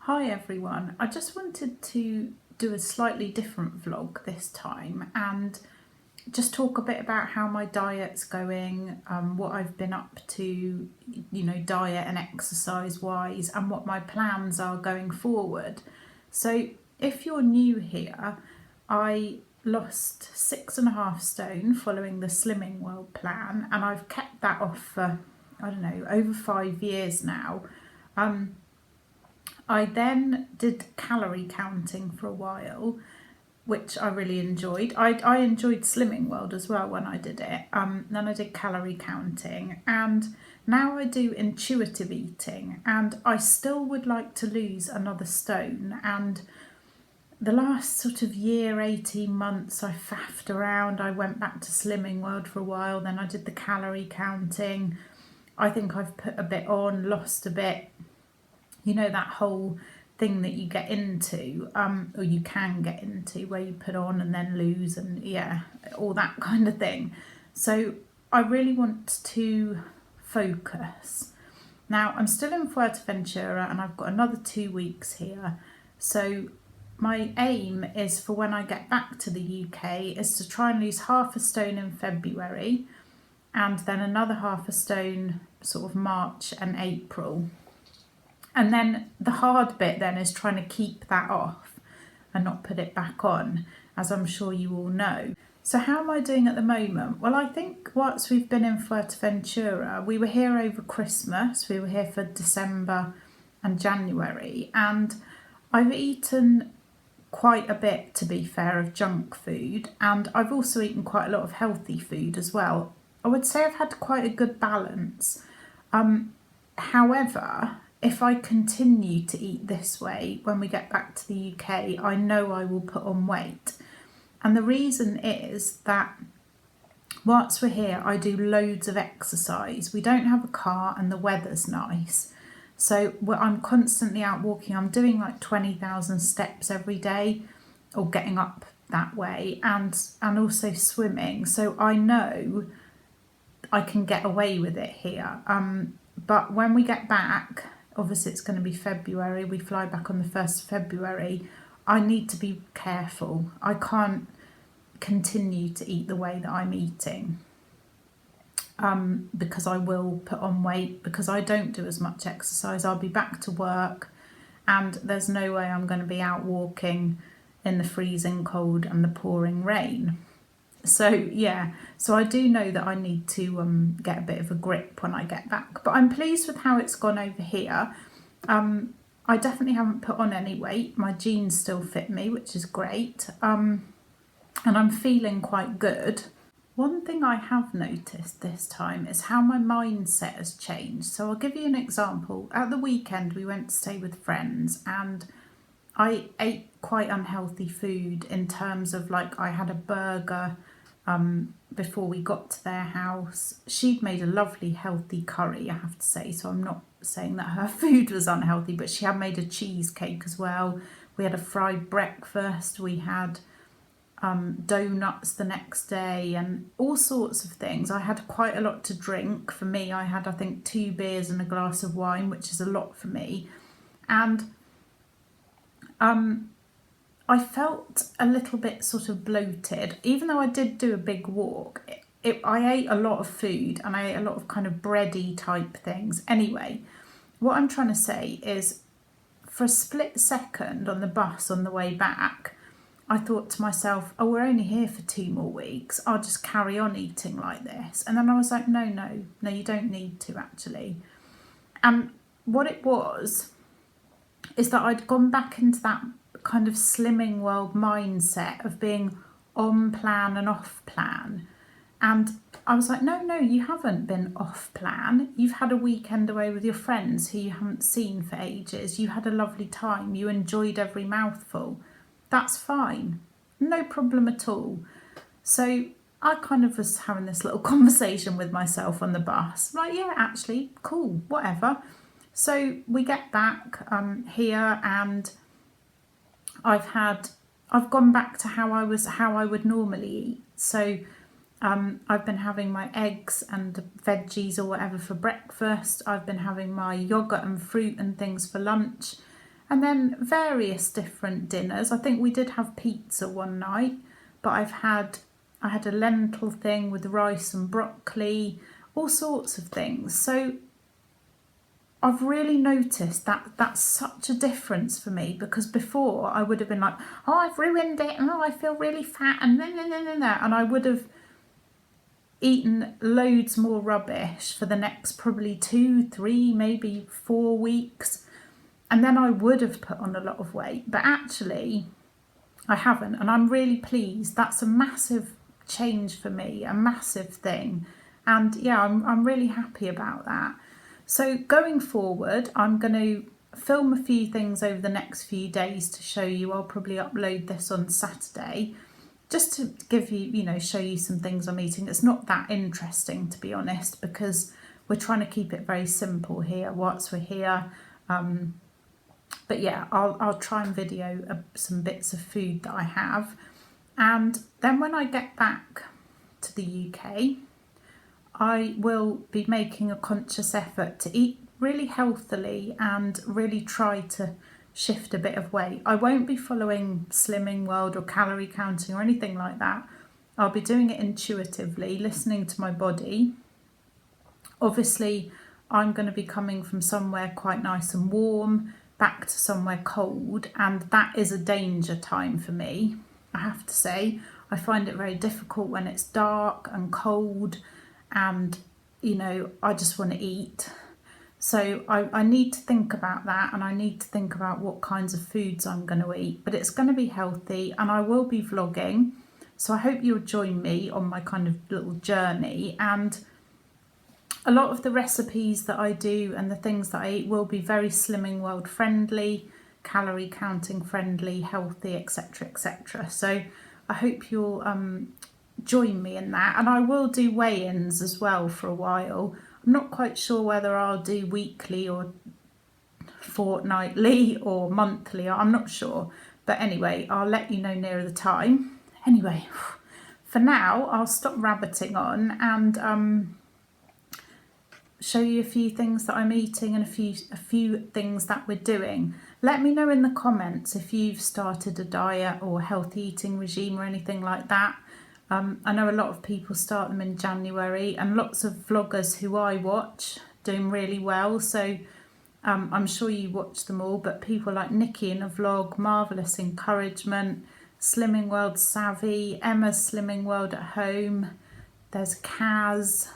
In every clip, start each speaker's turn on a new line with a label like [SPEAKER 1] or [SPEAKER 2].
[SPEAKER 1] Hi everyone, I just wanted to do a slightly different vlog this time and just talk a bit about how my diet's going, what I've been up to, diet and exercise wise, and what my plans are going forward. So if you're new here, I lost 6.5 stone following the Slimming World plan, and I've kept that off for, I don't know, over 5 years now. I then did calorie counting for a while, which I really enjoyed. I enjoyed Slimming World as well when I did it. Then I did calorie counting, and now I do intuitive eating, and I still would like to lose another stone. And the last sort of year, 18 months, I faffed around. I went back to Slimming World for a while, then I did the calorie counting. I think I've put a bit on, lost a bit, that whole thing that you get into, or you can get into, where you put on and then lose, and all that kind of thing. So I really want to focus. Now I'm still in Fuerteventura and I've got another 2 weeks here. So my aim is, for when I get back to the UK, is to try and lose half a stone in February, and then another half a stone sort of March and April. And then the hard bit then is trying to keep that off and not put it back on, as I'm sure you all know. So how am I doing at the moment? Well, I think whilst we've been in Fuerteventura, we were here over Christmas, we were here for December and January, and I've eaten quite a bit, to be fair, of junk food, and I've also eaten quite a lot of healthy food as well. I would say I've had quite a good balance. However, if I continue to eat this way when we get back to the UK, I know I will put on weight. And the reason is that whilst we're here, I do loads of exercise. We don't have a car and the weather's nice. So I'm constantly out walking. I'm doing like 20,000 steps every day, or getting up that way, and also swimming. So I know I can get away with it here. But when we get back, obviously it's going to be February, we fly back on the 1st of February, I need to be careful. I can't continue to eat the way that I'm eating, because I will put on weight, because I don't do as much exercise. I'll be back to work and there's no way I'm going to be out walking in the freezing cold and the pouring rain. So so I do know that I need to get a bit of a grip when I get back. But I'm pleased with how it's gone over here. I definitely haven't put on any weight. My jeans still fit me, which is great. And I'm feeling quite good. One thing I have noticed this time is how my mindset has changed. So I'll give you an example. At the weekend, we went to stay with friends, and I ate quite unhealthy food, in terms of, like, I had a burger before we got to their house. She'd made a lovely healthy curry, I have to say, so I'm not saying that her food was unhealthy, but she had made a cheesecake as well. We had a fried breakfast, we had donuts the next day, and all sorts of things. I had quite a lot to drink. For me, I had, I think, 2 beers and a glass of wine, which is a lot for me. And I felt a little bit sort of bloated, even though I did do a big walk. I ate a lot of food, and I ate a lot of kind of bready type things. Anyway, what I'm trying to say is, for a split second on the bus on the way back, I thought to myself, oh, we're only here for 2 more weeks. I'll just carry on eating like this. And then I was like, no, you don't need to, actually. And what it was is that I'd gone back into that kind of Slimming World mindset of being on plan and off plan. And I was like, no, you haven't been off plan. You've had a weekend away with your friends who you haven't seen for ages. You had a lovely time. You enjoyed every mouthful. That's fine. No problem at all. So I kind of was having this little conversation with myself on the bus. Like, yeah, actually, cool, whatever. So we get back here, and I've gone back to how I would normally eat. So I've been having my eggs and veggies or whatever for breakfast. I've been having my yogurt and fruit and things for lunch. And then various different dinners. I think we did have pizza one night, but I had a lentil thing with rice and broccoli, all sorts of things. So I've really noticed that that's such a difference for me, because before I would have been like, oh, I've ruined it, and oh, I feel really fat, and and I would have eaten loads more rubbish for the next probably 2, 3, maybe 4 weeks, and then I would have put on a lot of weight. But actually I haven't, and I'm really pleased. That's a massive change for me, a massive thing, and yeah, I'm really happy about that. So going forward, I'm going to film a few things over the next few days to show you. I'll probably upload this on Saturday, just to give you, show you some things I'm eating. It's not that interesting, to be honest, because we're trying to keep it very simple here whilst we're here. But yeah, I'll try and video some bits of food that I have. And then when I get back to the UK, I will be making a conscious effort to eat really healthily and really try to shift a bit of weight. I won't be following Slimming World or calorie counting or anything like that. I'll be doing it intuitively, listening to my body. Obviously, I'm going to be coming from somewhere quite nice and warm back to somewhere cold, and that is a danger time for me, I have to say. I find it very difficult when it's dark and cold, and I just want to eat. So I need to think about that, and I need to think about what kinds of foods I'm going to eat, but it's going to be healthy, and I will be vlogging, so I hope you'll join me on my kind of little journey. And a lot of the recipes that I do and the things that I eat will be very Slimming World friendly, calorie counting friendly, healthy, etc, etc. So I hope you'll join me in that, and I will do weigh-ins as well for a while. I'm not quite sure whether I'll do weekly or fortnightly or monthly, I'm not sure, but anyway, I'll let you know nearer the time. Anyway, for now I'll stop rabbiting on and show you a few things that I'm eating and a few things that we're doing. Let me know in the comments if you've started a diet or healthy eating regime or anything like that. I know a lot of people start them in January, and lots of vloggers who I watch doing really well, so I'm sure you watch them all, but people like Nikki in a vlog, Marvellous Encouragement, Slimming World Savvy, Emma's Slimming World at Home, there's Kaz,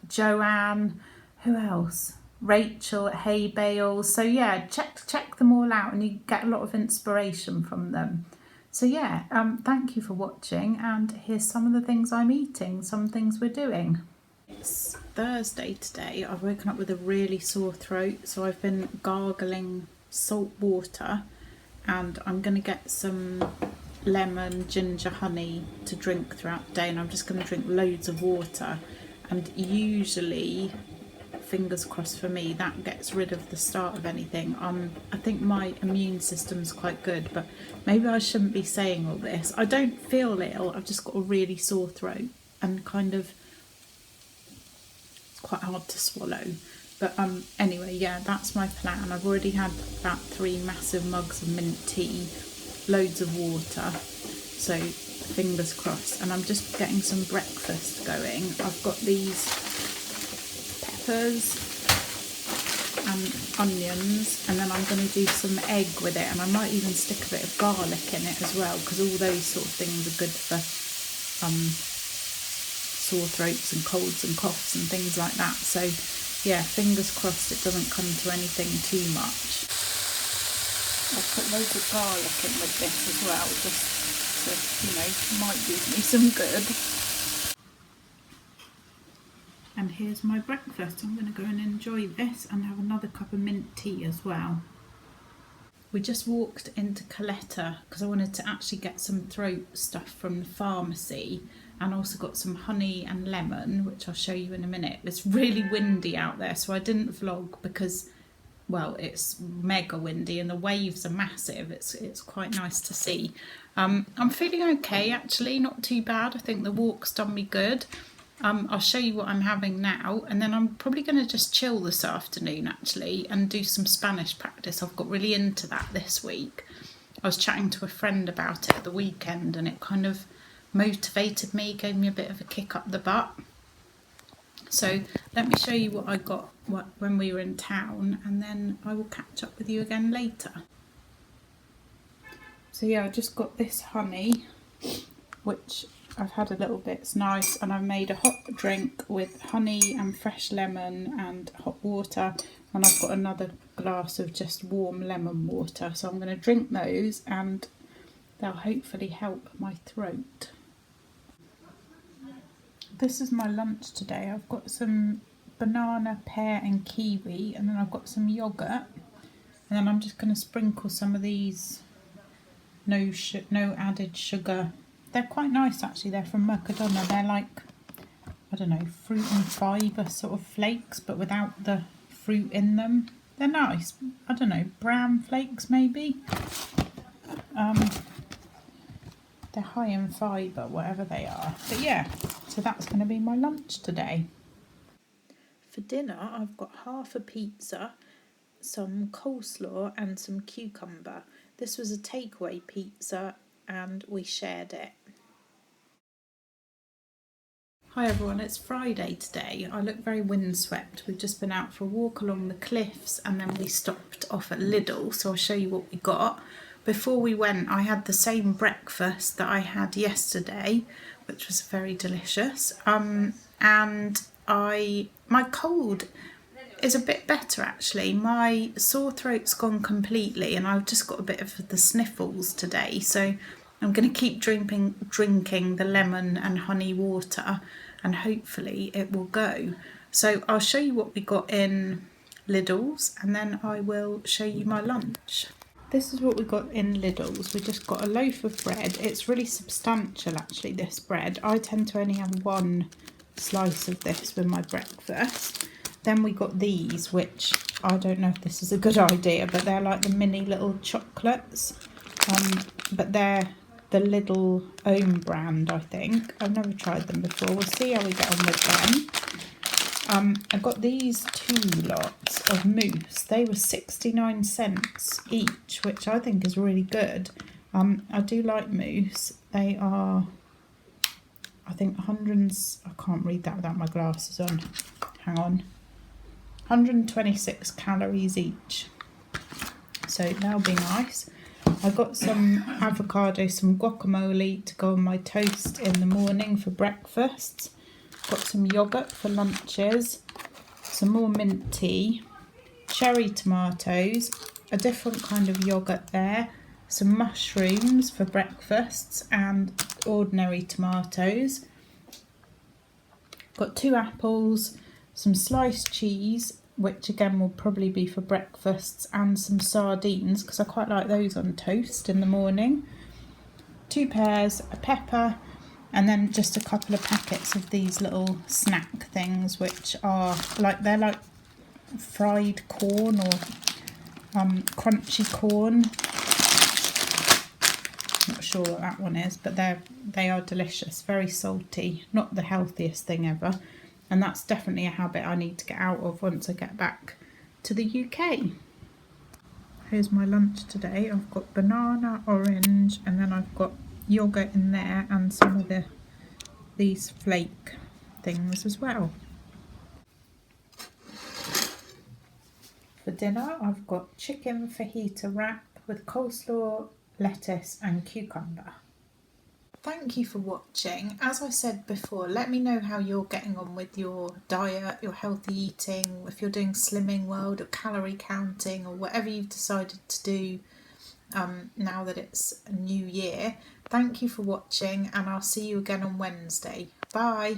[SPEAKER 1] Joanne, who else? Rachel at Hay Bales. So yeah, check them all out, and you get a lot of inspiration from them. So yeah, thank you for watching, and here's some of the things I'm eating, some things we're doing. It's Thursday today. I've woken up with a really sore throat, so I've been gargling salt water, and I'm going to get some lemon, ginger, honey to drink throughout the day, and I'm just going to drink loads of water. And usually, fingers crossed for me, that gets rid of the start of anything. I think my immune system's quite good, but maybe I shouldn't be saying all this. I don't feel ill, I've just got a really sore throat, and kind of, it's quite hard to swallow. But anyway, yeah, that's my plan. I've already had about 3 massive mugs of mint tea, loads of water, so fingers crossed. And I'm just getting some breakfast going. I've got these peppers and onions, and then I'm going to do some egg with it, and I might even stick a bit of garlic in it as well, because all those sort of things are good for sore throats and colds and coughs and things like that. So yeah, fingers crossed it doesn't come to anything too much. I'll put loads of garlic in with this as well, just to, might do me some good. And here's my breakfast. I'm going to go and enjoy this and have another cup of mint tea as well. We just walked into Coletta because I wanted to actually get some throat stuff from the pharmacy, and also got some honey and lemon, which I'll show you in a minute. It's really windy out there, so I didn't vlog because, well, it's mega windy and the waves are massive. It's quite nice to see. I'm feeling okay actually, not too bad. I think the walk's done me good. I'll show you what I'm having now, and then I'm probably going to just chill this afternoon actually and do some Spanish practice. I've got really into that this week. I was chatting to a friend about it at the weekend and it kind of motivated me, gave me a bit of a kick up the butt. So let me show you what I got when we were in town, and then I will catch up with you again later. So yeah, I just got this honey, which I've had a little bit, it's nice, and I've made a hot drink with honey and fresh lemon and hot water, and I've got another glass of just warm lemon water, so I'm going to drink those and they'll hopefully help my throat. This is my lunch today. I've got some banana, pear and kiwi, and then I've got some yoghurt, and then I'm just going to sprinkle some of these no added sugar. They're quite nice actually, they're from Mercadona. They're like, I don't know, fruit and fibre sort of flakes, but without the fruit in them. They're nice. I don't know, bran flakes maybe. They're high in fibre, whatever they are. But yeah, so that's going to be my lunch today. For dinner, I've got half a pizza, some coleslaw and some cucumber. This was a takeaway pizza and we shared it. Hi everyone, it's Friday today. I look very windswept. We've just been out for a walk along the cliffs and then we stopped off at Lidl, so I'll show you what we got. Before we went, I had the same breakfast that I had yesterday, which was very delicious. And my cold is a bit better actually. My sore throat's gone completely and I've just got a bit of the sniffles today, so I'm going to keep drinking the lemon and honey water and hopefully it will go. So I'll show you what we got in Lidl's and then I will show you my lunch. This is what we got in Lidl's. We just got a loaf of bread. It's really substantial actually, this bread. I tend to only have one slice of this with my breakfast. Then we got these, which I don't know if this is a good idea, but they're like the mini little chocolates. But they're the Lidl own brand, I think. I've never tried them before. We'll see how we get on with them. I got these 2 lots of mousse. They were 69 cents each, which I think is really good. I do like mousse. They are, I think, I can't read that without my glasses on. Hang on. 126 calories each. So that'll be nice. I got some avocado, some guacamole to go on my toast in the morning for breakfast. Got some yoghurt for lunches, some more mint tea, cherry tomatoes, a different kind of yoghurt there, some mushrooms for breakfasts and ordinary tomatoes. Got 2 apples, some sliced cheese, which again will probably be for breakfasts, and some sardines because I quite like those on toast in the morning. 2 pears, a pepper, and then just a couple of packets of these little snack things, which are like, they're like fried corn or crunchy corn. Not sure what that one is, but they are delicious, very salty, not the healthiest thing ever. And that's definitely a habit I need to get out of once I get back to the UK. Here's my lunch today. I've got banana, orange, and then I've got yoghurt in there and some of these flake things as well. For dinner, I've got chicken fajita wrap with coleslaw, lettuce and cucumber. Thank you for watching. As I said before, let me know how you're getting on with your diet, your healthy eating, if you're doing Slimming World or calorie counting or whatever you've decided to do now that it's a new year. Thank you for watching and I'll see you again on Wednesday. Bye.